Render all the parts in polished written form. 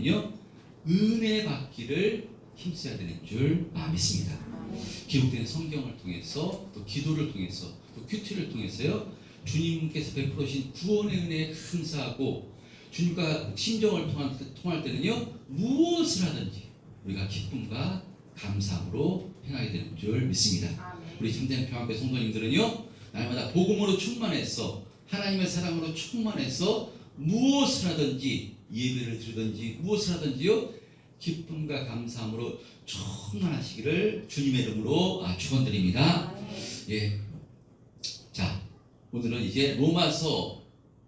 우리는요 은혜 받기를 힘써야 되는 줄 믿습니다. 기록된 성경을 통해서 또 기도를 통해서 또 큐티를 통해서요 주님께서 베풀으신 구원의 은혜에 감사하고 주님과 심정을 통할 때는요 무엇을 하든지 우리가 기쁨과 감사함으로 행하게 되는 줄 믿습니다. 우리 참된 평화교회 성도님들은요 날마다 복음으로 충만해서 하나님의 사랑으로 충만해서 무엇을 하든지 예배를 드리든지 무엇을 하든지요 기쁨과 감사함으로 충만하시기를 주님의 이름으로 축원드립니다. 예. 자, 오늘은 이제 로마서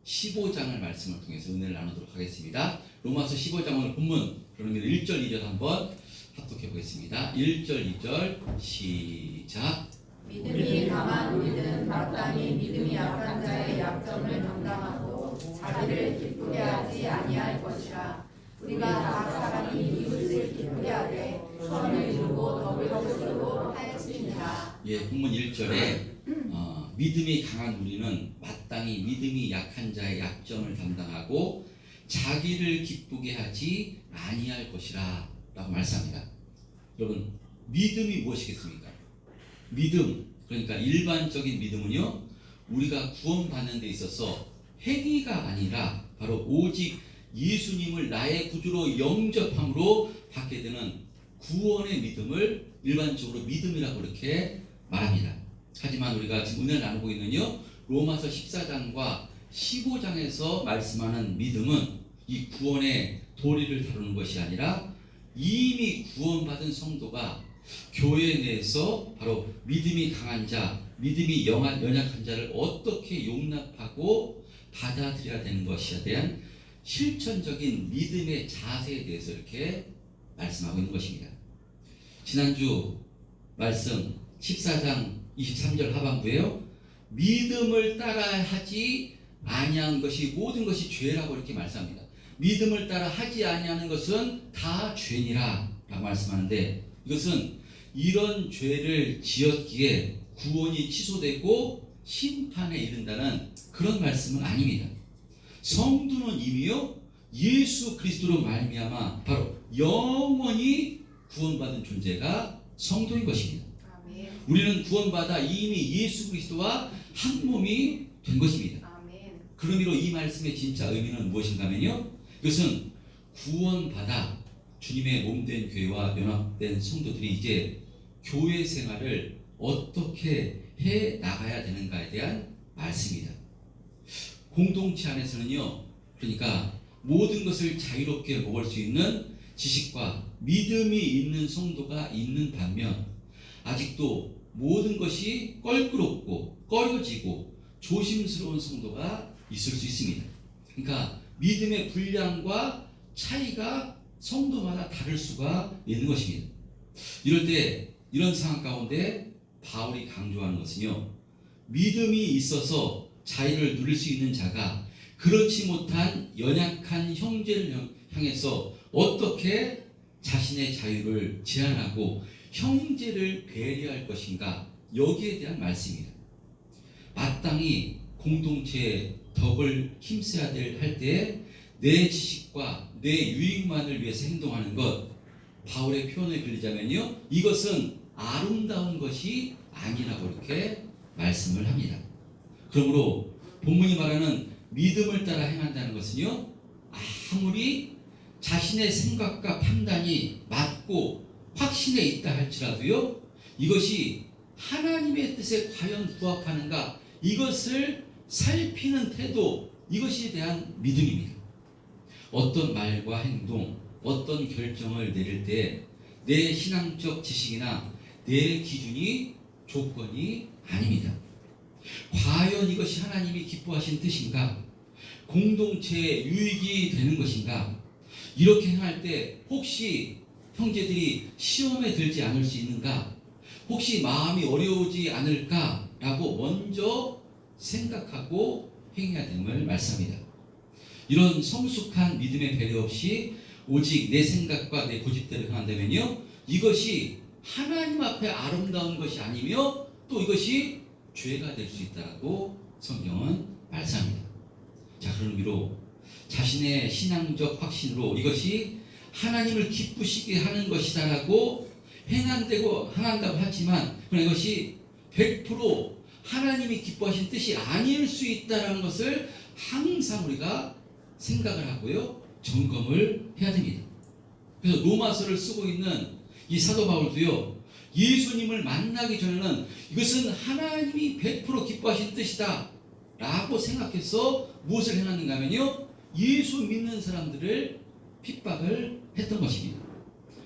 15장을 말씀을 통해서 은혜를 나누도록 하겠습니다. 로마서 15장 오늘 본문 그러면 1절 2절 한번 합독해 보겠습니다. 1절 2절 시작. 믿음이 강한 우리는 마땅히 믿음이 약한 자의 약점을 담당하고 자기를 기쁘게 하지 아니할 것이라. 우리가 다 사람이 이웃을 기쁘게 하되 선을 이루고 덕을 베풀도록 하였습니다. 예, 본문 1절에 믿음이 강한 우리는 마땅히 믿음이 약한 자의 약점을 담당하고 자기를 기쁘게 하지 아니할 것이라 라고 말씀합니다. 여러분 믿음이 무엇이겠습니까? 믿음, 그러니까 일반적인 믿음은요 우리가 구원받는 데 있어서 행위가 아니라 바로 오직 예수님을 나의 구주로 영접함으로 받게 되는 구원의 믿음을 일반적으로 믿음이라고 이렇게 말합니다. 하지만 우리가 지금 은혜를 나누고 있는요 로마서 14장과 15장에서 말씀하는 믿음은 이 구원의 도리를 다루는 것이 아니라 이미 구원받은 성도가 교회 내에서 바로 믿음이 강한 자, 믿음이 연약한 자를 어떻게 용납하고 받아들여야 되는 것에 대한 실천적인 믿음의 자세에 대해서 이렇게 말씀하고 있는 것입니다. 지난주 말씀 14장 23절 하반부에요. 믿음을 따라 하지 아니한 것이 모든 것이 죄라고 이렇게 말씀합니다. 믿음을 따라 하지 아니하는 것은 다 죄니라 라고 말씀하는데 이것은 이런 죄를 지었기에 구원이 취소되고 심판에 이른다는 그런 말씀은 아닙니다. 성도는 이미요 예수 그리스도로 말미암아 바로 영원히 구원받은 존재가 성도인 것입니다. 우리는 구원받아 이미 예수 그리스도와 한 몸이 된 것입니다. 그런 의미로 이 말씀의 진짜 의미는 무엇인가 하면요 이것은 구원받아 주님의 몸된 교회와 연합된 성도들이 이제 교회 생활을 어떻게 해 나가야 되는가에 대한 말씀입니다. 공동체 안에서는요 그러니까 모든 것을 자유롭게 먹을 수 있는 지식과 믿음이 있는 성도가 있는 반면 아직도 모든 것이 껄끄럽고 꺼려지고 조심스러운 성도가 있을 수 있습니다. 그러니까 믿음의 분량과 차이가 성도마다 다를 수가 있는 것입니다. 이럴 때 이런 상황 가운데 바울이 강조하는 것은요 믿음이 있어서 자유를 누릴 수 있는 자가 그렇지 못한 연약한 형제를 향해서 어떻게 자신의 자유를 제한하고 형제를 배려할 것인가 여기에 대한 말씀입니다. 마땅히 공동체의 덕을 힘써야 할 때 내 지식과 내 유익만을 위해서 행동하는 것 바울의 표현을 빌리자면요 이것은 아름다운 것이 아니라고 이렇게 말씀을 합니다. 그러므로 본문이 말하는 믿음을 따라 행한다는 것은요 아무리 자신의 생각과 판단이 맞고 확신에 있다 할지라도요 이것이 하나님의 뜻에 과연 부합하는가 이것을 살피는 태도 이것에 대한 믿음입니다. 어떤 말과 행동 어떤 결정을 내릴 때 내 신앙적 지식이나 내 기준이 조건이 아닙니다. 과연 이것이 하나님이 기뻐하신 뜻인가 공동체의 유익이 되는 것인가 이렇게 행할 때 혹시 형제들이 시험에 들지 않을 수 있는가 혹시 마음이 어려우지 않을까라고 먼저 생각하고 행해야 됨을 말씀합니다. 이런 성숙한 믿음의 배려 없이 오직 내 생각과 내 고집대로 행한다면요 이것이 하나님 앞에 아름다운 것이 아니며 또 이것이 죄가 될 수 있다고 성경은 말씀합니다. 자 그런 의미로 자신의 신앙적 확신으로 이것이 하나님을 기쁘시게 하는 것이다라고 행한다고 하지만 그러나 이것이 100% 하나님이 기뻐하신 뜻이 아닐 수 있다는 것을 항상 우리가 생각을 하고요, 점검을 해야 됩니다. 그래서 로마서를 쓰고 있는 이 사도 바울도요, 예수님을 만나기 전에는 이것은 하나님이 100% 기뻐하신 뜻이다 라고 생각해서 무엇을 해놨는가 하면요, 예수 믿는 사람들을 핍박을 했던 것입니다.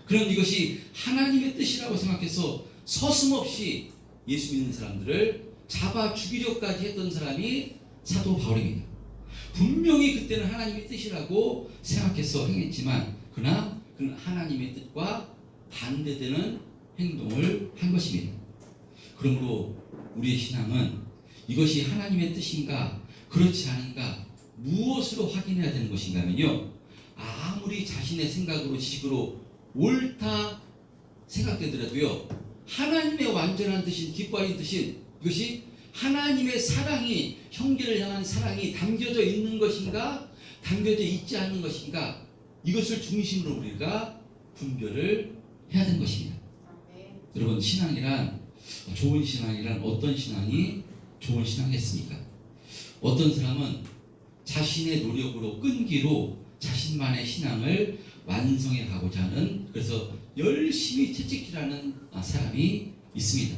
그런 이것이 하나님의 뜻이라고 생각해서 서슴없이 예수 믿는 사람들을 잡아 죽이려까지 했던 사람이 사도 바울입니다. 분명히 그때는 하나님의 뜻이라고 생각해서 행했지만 그러나 그는 하나님의 뜻과 반대되는 행동을 한 것입니다. 그러므로 우리의 신앙은 이것이 하나님의 뜻인가 그렇지 않은가 무엇으로 확인해야 되는 것인가 하면요, 아무리 자신의 생각으로 지식으로 옳다 생각되더라도요, 하나님의 완전한 뜻인 기뻐하는 뜻인 이것이 하나님의 사랑이, 형제를 향한 사랑이 담겨져 있는 것인가 담겨져 있지 않은 것인가, 이것을 중심으로 우리가 분별을 해야 되는 것입니다. 여러분, 신앙이란, 좋은 신앙이란 어떤 신앙이 좋은 신앙이겠습니까? 어떤 사람은 자신의 노력으로 끈기로 자신만의 신앙을 완성해 가고자 하는, 그래서 열심히 채찍질하는 사람이 있습니다.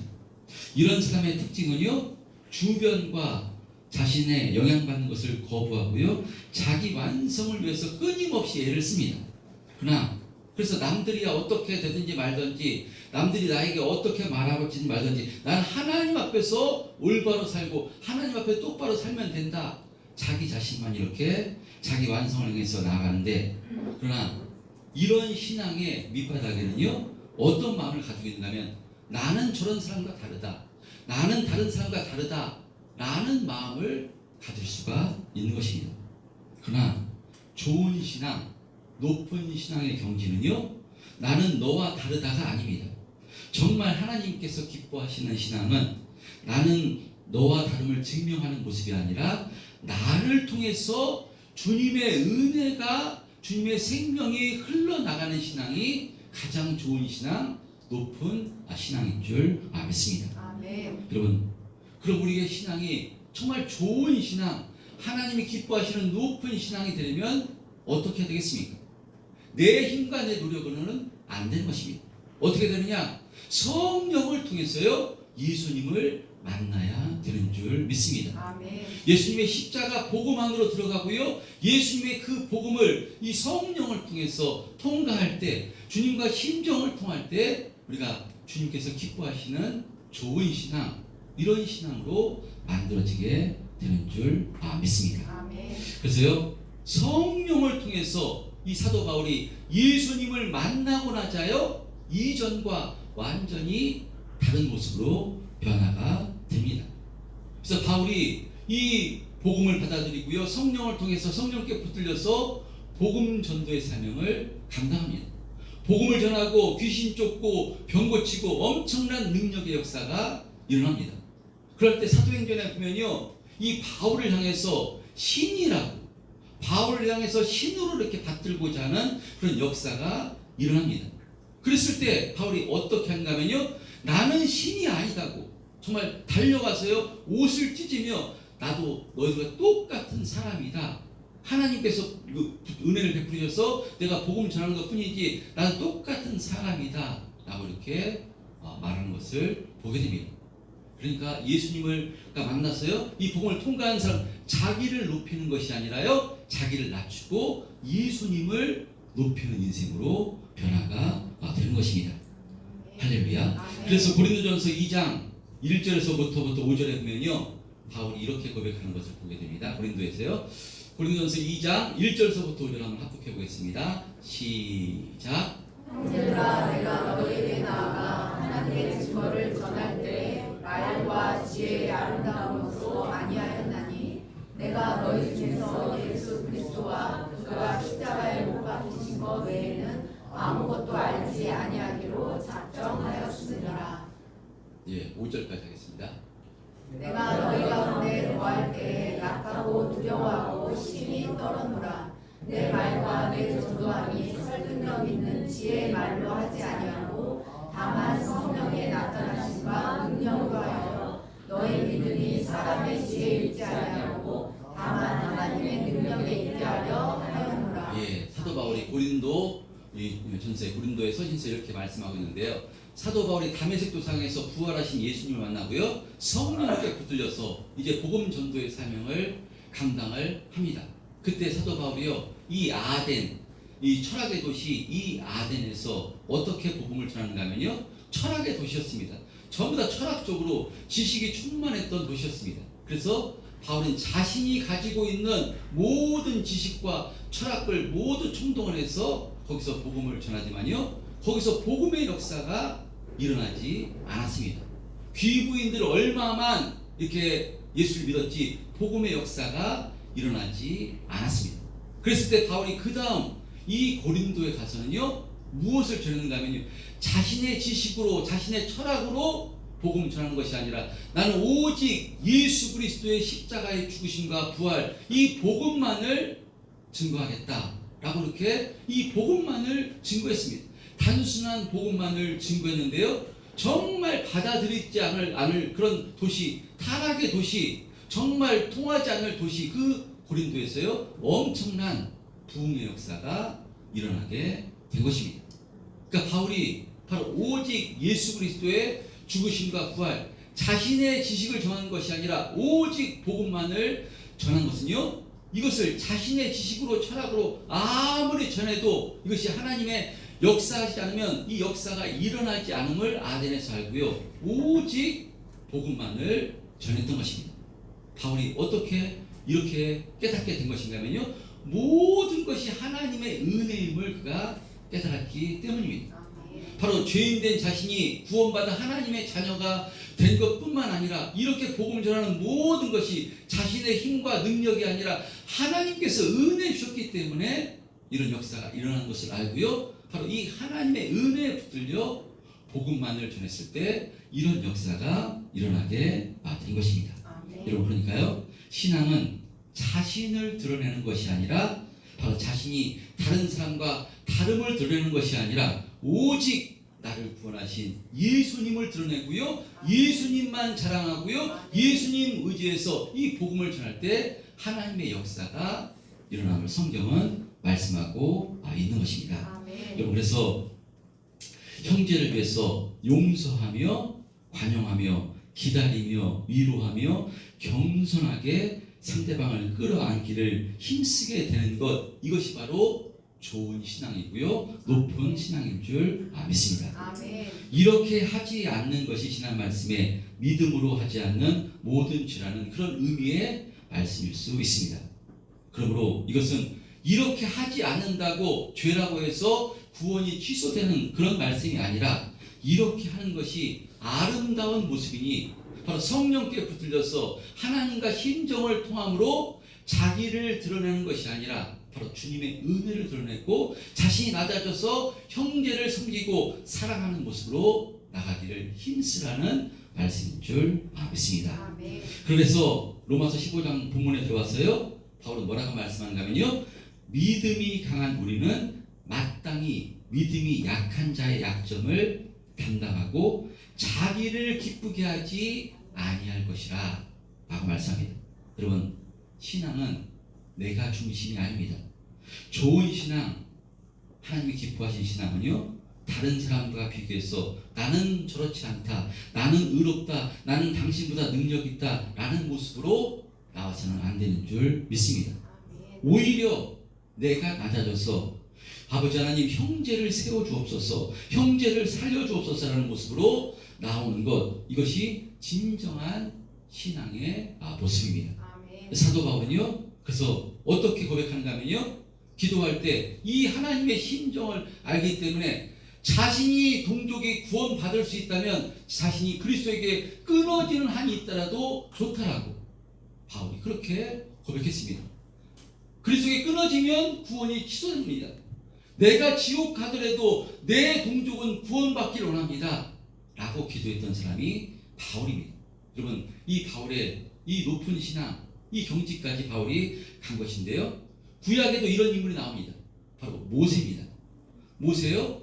이런 사람의 특징은요, 주변과 자신의 영향받는 것을 거부하고요, 자기 완성을 위해서 끊임없이 애를 씁니다. 그러나 그래서 남들이 어떻게 되든지 말든지, 남들이 나에게 어떻게 말하든지 말든지, 나는 하나님 앞에서 올바로 살고 하나님 앞에 똑바로 살면 된다, 자기 자신만 이렇게 자기 완성을 향해서 나아가는데, 그러나 이런 신앙의 밑바닥에는요, 어떤 마음을 가지고 있는가면 나는 저런 사람과 다르다, 나는 다른 사람과 다르다 라는 마음을 가질 수가 있는 것입니다. 그러나 좋은 신앙, 높은 신앙의 경지는요, 나는 너와 다르다가 아닙니다. 정말 하나님께서 기뻐하시는 신앙은 나는 너와 다름을 증명하는 모습이 아니라 나를 통해서 주님의 은혜가, 주님의 생명이 흘러나가는 신앙이 가장 좋은 신앙, 높은 신앙인 줄 믿습니다. 아멘. 여러분, 그럼 우리의 신앙이 정말 좋은 신앙, 하나님이 기뻐하시는 높은 신앙이 되려면 어떻게 해야 되겠습니까? 내 힘과 내 노력으로는 안 되는 것입니다. 어떻게 되느냐? 성령을 통해서요, 예수님을 만나야 되는 줄 믿습니다. 아멘. 예수님의 십자가 복음 안으로 들어가고요, 예수님의 그 복음을 이 성령을 통해서 통과할 때, 주님과 심정을 통할 때 우리가 주님께서 기뻐하시는 좋은 신앙, 이런 신앙으로 만들어지게 되는 줄 믿습니다. 아멘. 그래서요, 성령을 통해서 이 사도 바울이 예수님을 만나고 나자요, 이전과 완전히 다른 모습으로 변화가 됩니다. 그래서 바울이 이 복음을 받아들이고요, 성령을 통해서 성령께 붙들려서 복음 전도의 사명을 감당합니다. 복음을 전하고 귀신 쫓고 병 고치고 엄청난 능력의 역사가 일어납니다. 그럴 때 사도행전에 보면요, 이 바울을 향해서 신이라고, 바울을 향해서 신으로 이렇게 받들고자 하는 그런 역사가 일어납니다. 그랬을 때 바울이 어떻게 하는가 하면요, 나는 신이 아니다고 정말 달려가서요, 옷을 찢으며 나도 너희들과 똑같은 사람이다, 하나님께서 은혜를 베푸셔서 내가 복음 전하는 것 뿐이지 나는 똑같은 사람이다 라고 이렇게 말하는 것을 보게 됩니다. 그러니까 예수님을 만나서요, 이 복음을 통과한 사람, 자기를 높이는 것이 아니라요, 자기를 낮추고 예수님을 높이는 인생으로 변화가 되는 것입니다. 할렐루야. 그래서 고린도전서 2장 1절에서부터 5절에 보면요, 바울이 이렇게 고백하는 것을 보게 됩니다. 고린도에서요, 고린도전서 2장 1절에서부터 5절 한번 합독해 보겠습니다. 시작. 형제들아, 내가 너희에게 나아가 하나님의 증거를 전할 때 말과 지혜의 아름다움으로 아니하였나니, 내가 너희 중에서 예수 그리스도와 그가 십자가에 못 박히신 것 외에는 아무것도 알지 아니하기로 작정하였습니다. 예, 5절까지 하겠습니다. 내가 너희 가운데 거할 때 약하고 두려워하고 심히 떨었노라. 내 말과 내 전도함이 설득력 설명 있는 지혜의 말로 하지 아니하고 다만 성령의 나타나심과 능력으로 하여 너의 믿음이 사람의 지혜에 있지 아니하고 다만 하나님의 능력에 있게 하려노라. 예, 사도 바울이 고린도 이 전서에 고린도의 서신서 이렇게 말씀하고 있는데요. 사도 바울이 다메섹 도상에서 부활하신 예수님을 만나고요. 성령께 붙들려서 이제 복음 전도의 사명을 감당을 합니다. 그때 사도 바울이요. 이 아덴, 이 철학의 도시 이 아덴에서 어떻게 복음을 전하는가 하면요. 철학의 도시였습니다. 전부 다 철학적으로 지식이 충만했던 도시였습니다. 그래서 바울은 자신이 가지고 있는 모든 지식과 철학을 모두 총동원해서 거기서 복음을 전하지만요. 거기서 복음의 역사가 일어나지 않았습니다. 귀부인들 얼마만 이렇게 예수를 믿었지 복음의 역사가 일어나지 않았습니다. 그랬을 때 바울이 그 다음 이 고린도에 가서는요. 무엇을 전하는가 하면요. 자신의 지식으로 자신의 철학으로 복음 전하는 것이 아니라 나는 오직 예수 그리스도의 십자가의 죽으심과 부활 이 복음만을 증거하겠다라고 이렇게 이 복음만을 증거했습니다. 단순한 복음만을 증거했는데요. 정말 받아들이지 않을 그런 도시, 타락의 도시, 정말 통하지 않을 도시 그 고린도에서요. 엄청난 부흥의 역사가 일어나게 된 것입니다. 그러니까 바울이 바로 오직 예수 그리스도의 죽으심과 부활, 자신의 지식을 전하는 것이 아니라 오직 복음만을 전한 것은요. 이것을 자신의 지식으로 철학으로 아무리 전해도 이것이 하나님의 역사하지 않으면 이 역사가 일어나지 않음을 아덴에서 알고요. 오직 복음만을 전했던 것입니다. 바울이 어떻게 이렇게 깨닫게 된 것인가 하면요. 모든 것이 하나님의 은혜임을 그가 깨달았기 때문입니다. 바로 죄인된 자신이 구원받아 하나님의 자녀가 된 것뿐만 아니라 이렇게 복음을 전하는 모든 것이 자신의 힘과 능력이 아니라 하나님께서 은혜 주셨기 때문에 이런 역사가 일어나는 것을 알고요. 바로 이 하나님의 은혜에 붙들려 복음만을 전했을 때 이런 역사가 일어나게 된 것입니다. 여러분 그러니까요. 신앙은 자신을 드러내는 것이 아니라 바로 자신이 다른 사람과 다름을 드러내는 것이 아니라 오직 나를 구원하신 예수님을 드러내고요. 예수님만 자랑하고요. 예수님 의지해서 이 복음을 전할 때 하나님의 역사가 일어남을 성경은 말씀하고 있는 것입니다. 여러분 그래서 형제를 위해서 용서하며 관용하며 기다리며 위로하며 겸손하게 상대방을 끌어안기를 힘쓰게 되는 것 이것이 바로 좋은 신앙이고요. 높은 신앙인 줄 믿습니다. 아멘. 이렇게 하지 않는 것이 지난 말씀에 믿음으로 하지 않는 모든 죄라는 그런 의미의 말씀일 수 있습니다. 그러므로 이것은 이렇게 하지 않는다고 죄라고 해서 구원이 취소되는 그런 말씀이 아니라 이렇게 하는 것이 아름다운 모습이니 바로 성령께 붙들려서 하나님과 심정을 통함으로 자기를 드러내는 것이 아니라 바로 주님의 은혜를 드러내고 자신이 낮아져서 형제를 섬기고 사랑하는 모습으로 나가기를 힘쓰라는 말씀인 줄 믿습니다. 아멘. 그래서 로마서 15장 본문에 들어와서요. 바울은 뭐라고 말씀하는가 하면요. 믿음이 강한 우리는 마땅히 믿음이 약한 자의 약점을 담당하고 자기를 기쁘게 하지 아니할 것이라 라고 말씀합니다. 여러분 신앙은 내가 중심이 아닙니다. 좋은 신앙, 하나님이 기뻐하신 신앙은요. 다른 사람과 비교해서 나는 저렇지 않다, 나는 의롭다, 나는 당신보다 능력 있다 라는 모습으로 나와서는 안 되는 줄 믿습니다. 오히려 내가 낮아져서 아버지 하나님 형제를 세워주옵소서, 형제를 살려주옵소서라는 모습으로 나오는 것 이것이 진정한 신앙의 모습입니다. 사도 바울은요. 그래서 어떻게 고백하는가 하면요. 기도할 때 이 하나님의 심정을 알기 때문에 자신이 동족이 구원받을 수 있다면 자신이 그리스도에게 끊어지는 한이 있더라도 좋다라고 바울이 그렇게 고백했습니다. 그리스도에게 끊어지면 구원이 취소됩니다. 내가 지옥 가더라도 내 동족은 구원받기를 원합니다 라고 기도했던 사람이 바울입니다. 여러분 이 바울의 이 높은 신앙 이 경지까지 바울이 간 것인데요. 구약에도 이런 인물이 나옵니다. 바로 모세입니다. 모세요?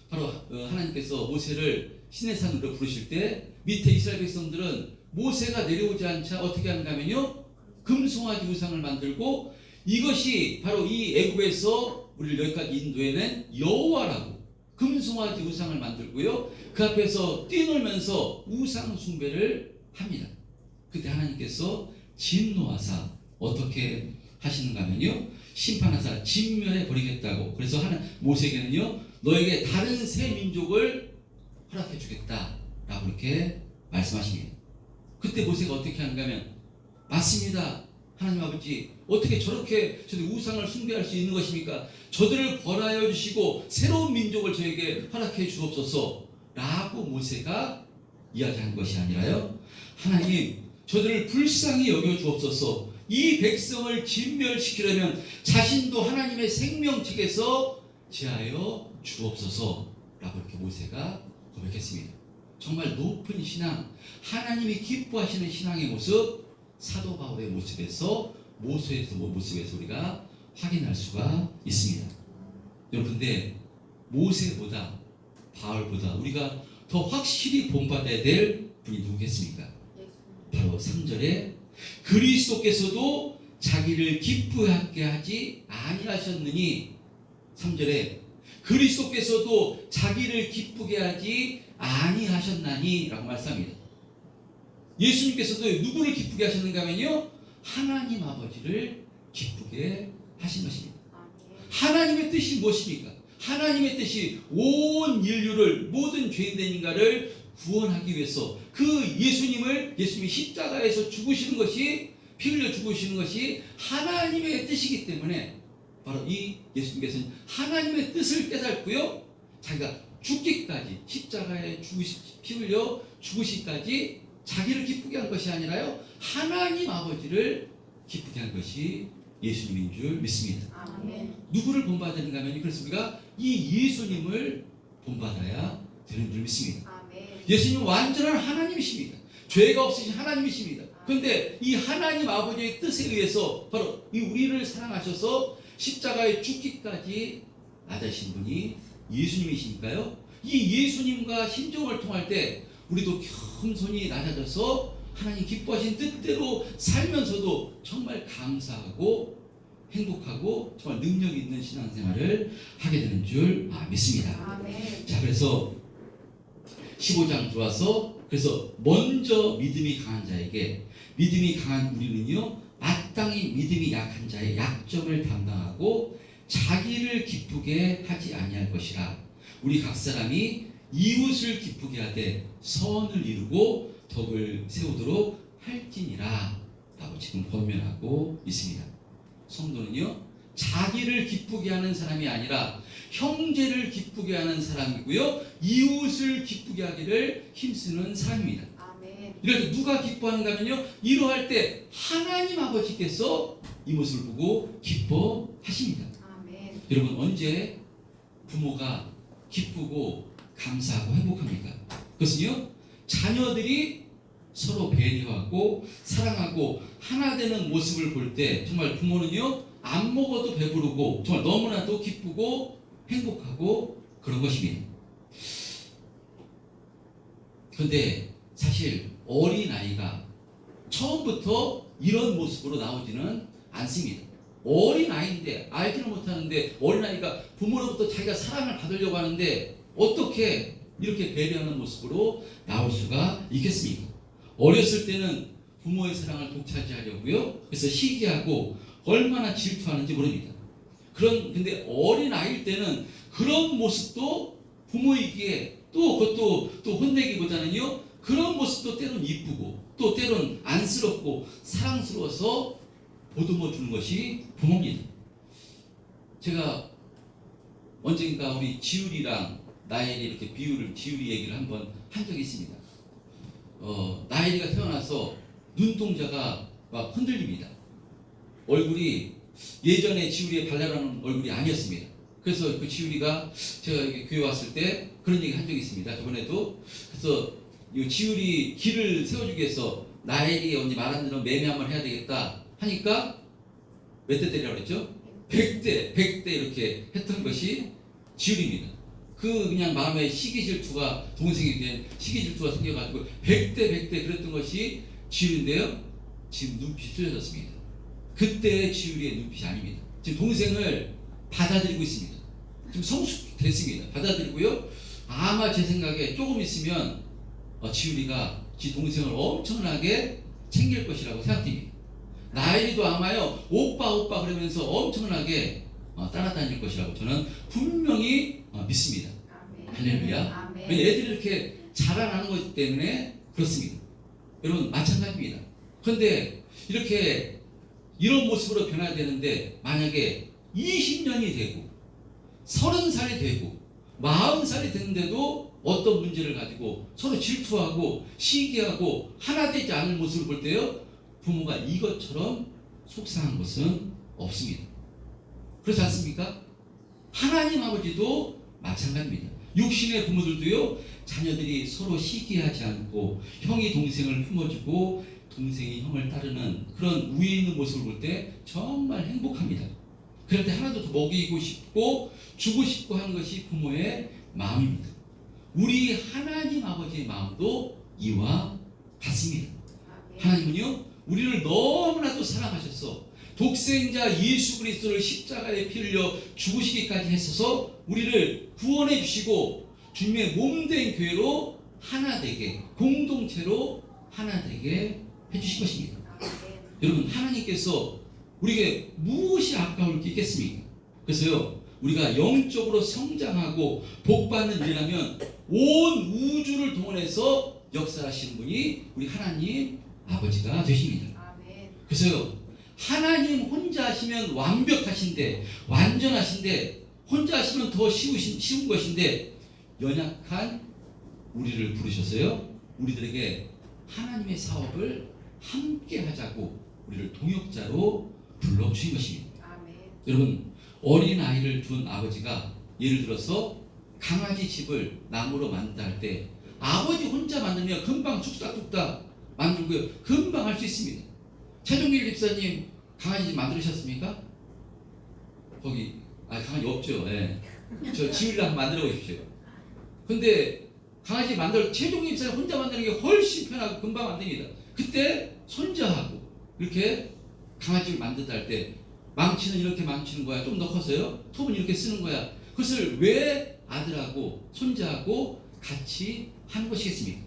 바로 하나님께서 모세를 시내산으로 부르실 때 밑에 이스라엘 백성들은 모세가 내려오지 않자 어떻게 하는가 하면요, 금송아지 우상을 만들고, 이것이 바로 이 애굽에서 우리를 여기까지 인도해낸 여호와라고 금송아지 우상을 만들고요, 그 앞에서 뛰놀면서 우상 숭배를 합니다. 그때 하나님께서 진노하사 어떻게 하시는가 하면요, 심판하사 진멸해 버리겠다고. 그래서 모세에게는요, 너에게 다른 새 민족을 허락해 주겠다 라고 이렇게 말씀하십니다. 그때 모세가 어떻게 하는가 하면, 맞습니다, 하나님 아버지, 어떻게 저렇게 저들 우상을 숭배할 수 있는 것입니까? 저들을 벌하여 주시고 새로운 민족을 저에게 허락해 주옵소서 라고 모세가 이야기한 것이 아니라요, 하나님, 저들을 불쌍히 여겨 주옵소서, 이 백성을 진멸시키려면 자신도 하나님의 생명책에서 제하여 주옵소서 라고 이렇게 모세가 고백했습니다. 정말 높은 신앙, 하나님이 기뻐하시는 신앙의 모습, 사도 바울의 모습에서 모세에서 우리가 확인할 수가 있습니다. 여러분, 근데 모세보다 바울보다 우리가 더 확실히 본받아야 될 분이 누구겠습니까? 바로 3절에 그리스도께서도 자기를 기쁘게 하지 아니하셨느니, 3절에 그리스도께서도 자기를 기쁘게 하지 아니하셨나니 라고 말씀합니다. 예수님께서도 누구를 기쁘게 하셨는가 하면요, 하나님 아버지를 기쁘게 하신 것입니다. 하나님의 뜻이 무엇입니까? 하나님의 뜻이 온 인류를, 모든 죄인된 인간을 구원하기 위해서 그 예수님이 십자가에서 죽으시는 것이, 피 흘려 죽으시는 것이 하나님의 뜻이기 때문에 바로 이 예수님께서는 하나님의 뜻을 깨닫고요, 자기가 죽기까지, 십자가에 피 흘려 죽으시기까지 자기를 기쁘게 한 것이 아니라요, 하나님 아버지를 기쁘게 한 것이 예수님인 줄 믿습니다. 아멘. 누구를 본받는가 하면, 그래서 우리가 이 예수님을 본받아야 되는 줄 믿습니다. 아멘. 예수님은 완전한 하나님이십니다. 죄가 없으신 하나님이십니다. 그런데 이 하나님 아버지의 뜻에 의해서 바로 이 우리를 사랑하셔서 십자가에 죽기까지 나자신 분이 예수님이시니까요, 이 예수님과 심정을 통할 때 우리도 겸손히 낮아져서 하나님 기뻐하신 뜻대로 살면서도 정말 감사하고 행복하고 정말 능력 있는 신앙생활을 하게 되는 줄 믿습니다. 아멘. 자, 그래서 15장 들어와서, 그래서 먼저 믿음이 강한 자에게, 믿음이 강한 우리는요, 마땅히 믿음이 약한 자의 약점을 담당하고 자기를 기쁘게 하지 아니할 것이라. 우리 각 사람이 이웃을 기쁘게 하되 선을 이루고 덕을 세우도록 할지니라 라고 지금 권면하고 있습니다. 성도는요, 자기를 기쁘게 하는 사람이 아니라 형제를 기쁘게 하는 사람이고요, 이웃을 기쁘게 하기를 힘쓰는 사람입니다. 아멘. 이래서 누가 기뻐하는가 하면요, 이러할 때 하나님 아버지께서 이 모습을 보고 기뻐하십니다. 아멘. 여러분, 언제 부모가 기쁘고 감사하고 행복합니까? 그것은요, 자녀들이 서로 배려하고 사랑하고 하나 되는 모습을 볼 때 정말 부모는요, 안 먹어도 배부르고 정말 너무나도 기쁘고 행복하고 그런 것입니다. 그런데 사실 어린아이가 처음부터 이런 모습으로 나오지는 않습니다. 어린아이인데, 알지는 못하는데 어린아이가 부모로부터 자기가 사랑을 받으려고 하는데 어떻게 이렇게 배려하는 모습으로 나올 수가 있겠습니까? 어렸을 때는 부모의 사랑을 독차지하려고요, 그래서 시기하고 얼마나 질투하는지 모릅니다. 근데 어린아이일 때는 그런 모습도 부모이기에 그것도 혼내기보다는요, 그런 모습도 때론 이쁘고 또 때론 안쓰럽고 사랑스러워서 보듬어 주는 것이 부모입니다. 제가 언젠가 우리 지율이랑 나엘이 이렇게 지율이 얘기를 한번 한 적이 있습니다. 나엘이가 태어나서 눈동자가 막 흔들립니다. 얼굴이 예전에 지율이의 발랄한 얼굴이 아니었습니다. 그래서 그 지율이가, 제가 이렇게 교회 왔을 때 그런 얘기 한 적이 있습니다. 저번에도. 그래서 이 지율이 길을 세워주기 위해서 나엘이 언니 말한 대로 매매 한번 해야 되겠다 하니까 몇 대 때리라고 그랬죠? 100대 이렇게 했던 것이 지울입니다. 그냥 마음에 시기 질투가 동생에 대한 시기 질투가 생겨가지고 백대 그랬던 것이 지울인데요. 지금 눈빛이 틀려졌습니다. 그때의 지울이의 눈빛이 아닙니다. 지금 동생을 받아들이고 있습니다. 지금 성숙됐습니다. 받아들이고요. 아마 제 생각에 조금 있으면 지울이가 지 동생을 엄청나게 챙길 것이라고 생각됩니다. 나일이도 아마요 오빠 그러면서 엄청나게 따라다닐 것이라고 저는 분명히 믿습니다. 할렐루야. 아멘. 애들이 이렇게 자라나는 것 때문에 그렇습니다. 여러분 마찬가지입니다. 그런데 이렇게 이런 모습으로 변화야 되는데 만약에 20년이 되고 30살이 되고 40살이 됐는데도 어떤 문제를 가지고 서로 질투하고 시기하고 하나 되지 않을 모습을 볼 때요 부모가 이것처럼 속상한 것은 없습니다. 그렇지 않습니까? 하나님 아버지도 마찬가지입니다. 육신의 부모들도요 자녀들이 서로 시기하지 않고 형이 동생을 품어주고 동생이 형을 따르는 그런 우애 있는 모습을 볼 때 정말 행복합니다. 그럴 때 하나도 더 먹이고 싶고 주고 싶고 하는 것이 부모의 마음입니다. 우리 하나님 아버지의 마음도 이와 같습니다. 하나님은요 우리를 너무나도 사랑하셔서 독생자 예수 그리스도를 십자가에 피 흘려 죽으시기까지 했어서 우리를 구원해 주시고 주님의 몸된 교회로 하나 되게 공동체로 하나 되게 해주신 것입니다. 여러분 하나님께서 우리에게 무엇이 아까울 게 있겠습니까? 그래서요 우리가 영적으로 성장하고 복받는 일이라면 온 우주를 동원해서 역사하시는 분이 우리 하나님 아버지가 되십니다. 그래서요 하나님 혼자 하시면 완벽하신데 완전하신데 혼자 하시면 더 쉬운 것인데 연약한 우리를 부르셔서요 우리들에게 하나님의 사업을 함께 하자고 우리를 동역자로 불러주신 것입니다. 여러분 어린아이를 둔 아버지가 예를 들어서 강아지 집을 나무로 만든다 할 때 아버지 혼자 만들면 금방 뚝딱뚝딱 만들고요 금방 할 수 있습니다. 최종길 집사님 강아지 집 만들으셨습니까? 거기 강아지 없죠. 예. 저 지으려고 만들어 보십시오. 근데 강아지 최종길 집사님 혼자 만드는 게 훨씬 편하고 금방 만듭니다. 그때 손자하고 이렇게 강아지를 만든다 할 때 망치는 이렇게 망치는 거야. 좀 더 커서요. 톱은 이렇게 쓰는 거야. 그것을 왜 아들하고 손자하고 같이 하는 것이겠습니까?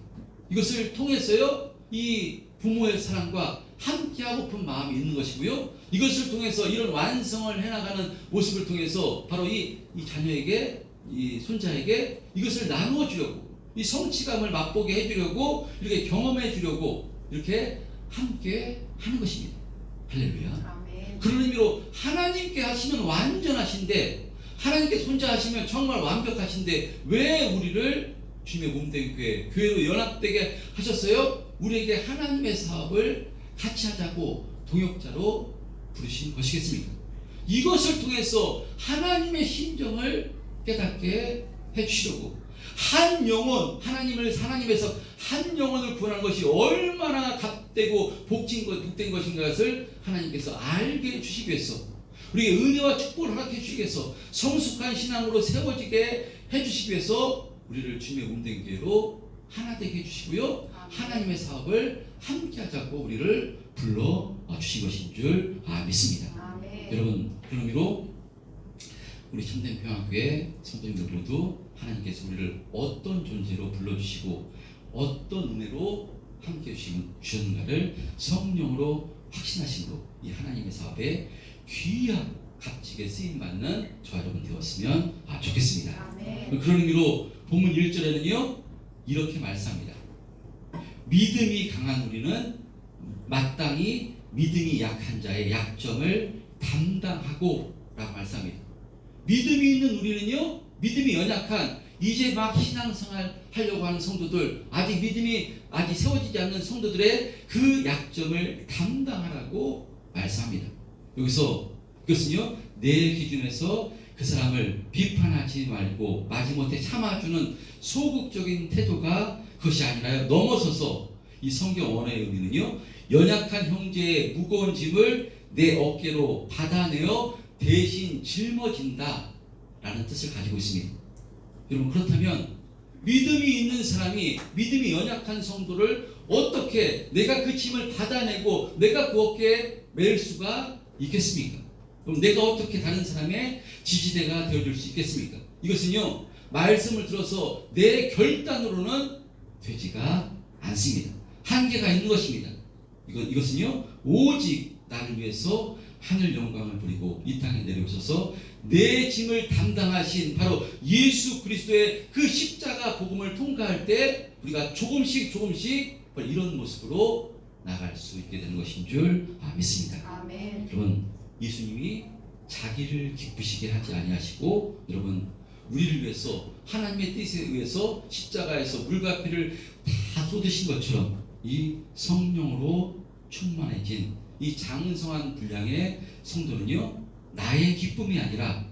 이것을 통해서요. 이 부모의 사랑과 함께하고픈 마음이 있는 것이고요. 이것을 통해서 이런 완성을 해나가는 모습을 통해서 바로 이 자녀에게 이 손자에게 이것을 나누어 주려고 이 성취감을 맛보게 해주려고 이렇게 경험해 주려고 이렇게 함께 하는 것입니다. 할렐루야. 그런 의미로 하나님께 하시면 완전하신데 하나님께 혼자 하시면 정말 완벽하신데 왜 우리를 주님의 몸된 교회로 연합되게 하셨어요? 우리에게 하나님의 사업을 같이 하자고 동역자로 부르신 것이겠습니까? 이것을 통해서 하나님의 심정을 깨닫게 해주시려고 한 영혼 하나님에서 한 영혼을 구원하는 것이 얼마나 값되고 복된 것인가 것을 하나님께서 알게 해주시기 위해서 우리에게 은혜와 축복을 허락해 주시기 위해서 성숙한 신앙으로 세워지게 해주시기 위해서 우리를 주님의 몸된 교회로 하나 되게 해주시고요 하나님의 사업을 함께 하자고 우리를 불러주신 것인 줄 믿습니다. 여러분 그런 의미로 우리 참된 평화교회 성도님들 모두 하나님께서 우리를 어떤 존재로 불러주시고 어떤 은혜로 함께 주셨는가를 성령으로 확신하심으로 이 하나님의 사업에 귀한 값지게 쓰임받는 저와 여러분 되었으면 좋겠습니다. 그런 의미로 본문 1절에는요 이렇게 말씀합니다. 믿음이 강한 우리는 마땅히 믿음이 약한 자의 약점을 담당하고 라고 말씀합니다. 믿음이 있는 우리는요 믿음이 연약한 이제 막 신앙생활 하려고 하는 성도들 아직 믿음이 아직 세워지지 않는 성도들의 그 약점을 담당하라고 말씀합니다. 여기서 이것은요 내 기준에서 그 사람을 비판하지 말고 마지못해 참아주는 소극적인 태도가 그것이 아니라요 넘어서서 이 성경 원어의 의미는요 연약한 형제의 무거운 짐을 내 어깨로 받아내어 대신 짊어진다 라는 뜻을 가지고 있습니다. 여러분, 그렇다면 믿음이 있는 사람이 믿음이 연약한 성도를 어떻게 내가 그 짐을 받아내고 내가 그 어깨에 매일 수가 있겠습니까? 그럼 내가 어떻게 다른 사람의 지지대가 되어줄 수 있겠습니까? 이것은요, 말씀을 들어서 내 결단으로는 되지가 않습니다. 한계가 있는 것입니다. 이것은요, 오직 나를 위해서 하늘 영광을 부리고 이 땅에 내려오셔서 내 짐을 담당하신 바로 예수 그리스도의 그 십자가 복음을 통과할 때 우리가 조금씩 이런 모습으로 나갈 수 있게 되는 것인 줄 믿습니다. 아멘. 여러분, 예수님이 자기를 기쁘시게 하지 아니하시고 여러분, 우리를 위해서 하나님의 뜻에 의해서 십자가에서 물과 피를 다 쏟으신 것처럼 이 성령으로 충만해진 이 장성한 분량의 성도는요, 나의 기쁨이 아니라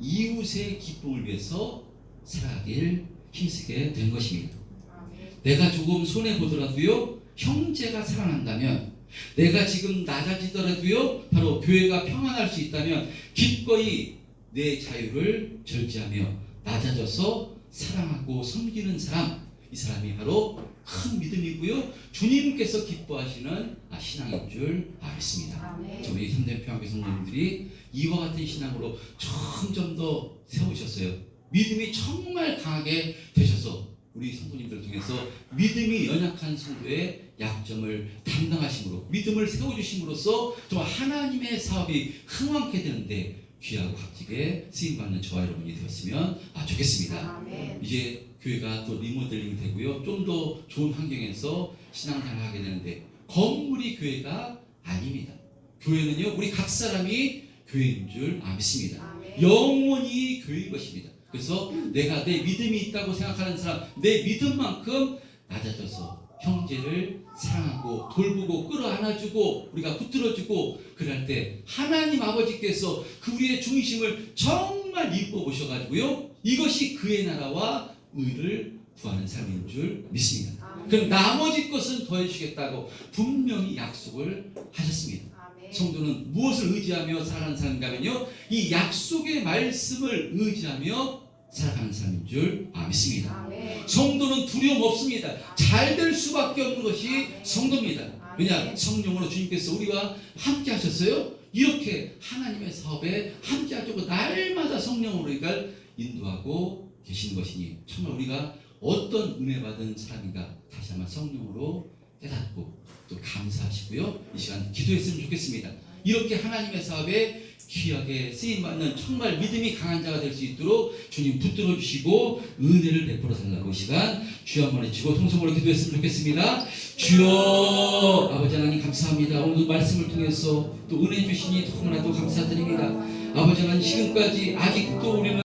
이웃의 기쁨을 위해서 살아가길 힘쓰게 된 것입니다. 아멘. 내가 조금 손해보더라도요, 형제가 살아난다면, 내가 지금 낮아지더라도요, 바로 교회가 평안할 수 있다면 기꺼이 내 자유를 절제하며 낮아져서 사랑하고 섬기는 사람, 이 사람이 바로 큰 믿음이고요, 주님께서 기뻐하시는 신앙인 줄 믿습니다. 아멘. 저희 현대평화교회 성도님들이 이와 같은 신앙으로 점점 더 세우셨어요. 믿음이 정말 강하게 되셔서 우리 성도님들을 통해서 믿음이 연약한 성도의 약점을 담당하심으로 믿음을 세워주심으로써 정말 하나님의 사업이 흥왕케 되는데 귀하고 값지게 쓰임받는 저와 여러분이 되었으면 좋겠습니다. 아멘. 이제 교회가 또 리모델링 되고요, 좀 더 좋은 환경에서 신앙생활을 하게 되는데 건물이 교회가 아닙니다. 교회는요, 우리 각 사람이 교회인 줄 믿습니다. 아멘. 영원히 교회인 것입니다. 그래서 내가 내 믿음이 있다고 생각하는 사람, 내 믿음만큼 낮아져서 형제를 사랑하고 돌보고 끌어안아주고 우리가 붙들어주고 그럴 때 하나님 아버지께서 그 우리의 중심을 정말 이뻐 보셔가지고요, 이것이 그의 나라와 의를 구하는 삶인 줄 믿습니다. 아멘. 그럼 나머지 것은 더해주시겠다고 분명히 약속을 하셨습니다. 아멘. 성도는 무엇을 의지하며 살아가는 사람인가면요, 이 약속의 말씀을 의지하며 살아가는 사람인 줄 믿습니다. 아멘. 성도는 두려움 없습니다. 잘 될 수밖에 없는 것이 성도입니다. 왜냐? 성령으로 주님께서 우리와 함께 하셨어요. 이렇게 하나님의 사업에 함께 하려고 날마다 성령으로 우리가 인도하고 계시는 것이니 정말 우리가 어떤 은혜 받은 사람인가 다시 한번 성령으로 깨닫고 또 감사하시고요, 이 시간 기도했으면 좋겠습니다. 이렇게 하나님의 사업에 귀하게 쓰임받는 정말 믿음이 강한 자가 될 수 있도록 주님 붙들어 주시고 은혜를 베풀어 달라고 이 시간 주여 한번 외치고 통성으로 기도했으면 좋겠습니다. 주여, 아버지 하나님 감사합니다. 오늘 말씀을 통해서 또 은혜 주시니 너무나도 감사드립니다. 아버지 하나님, 지금까지 아직도 우리는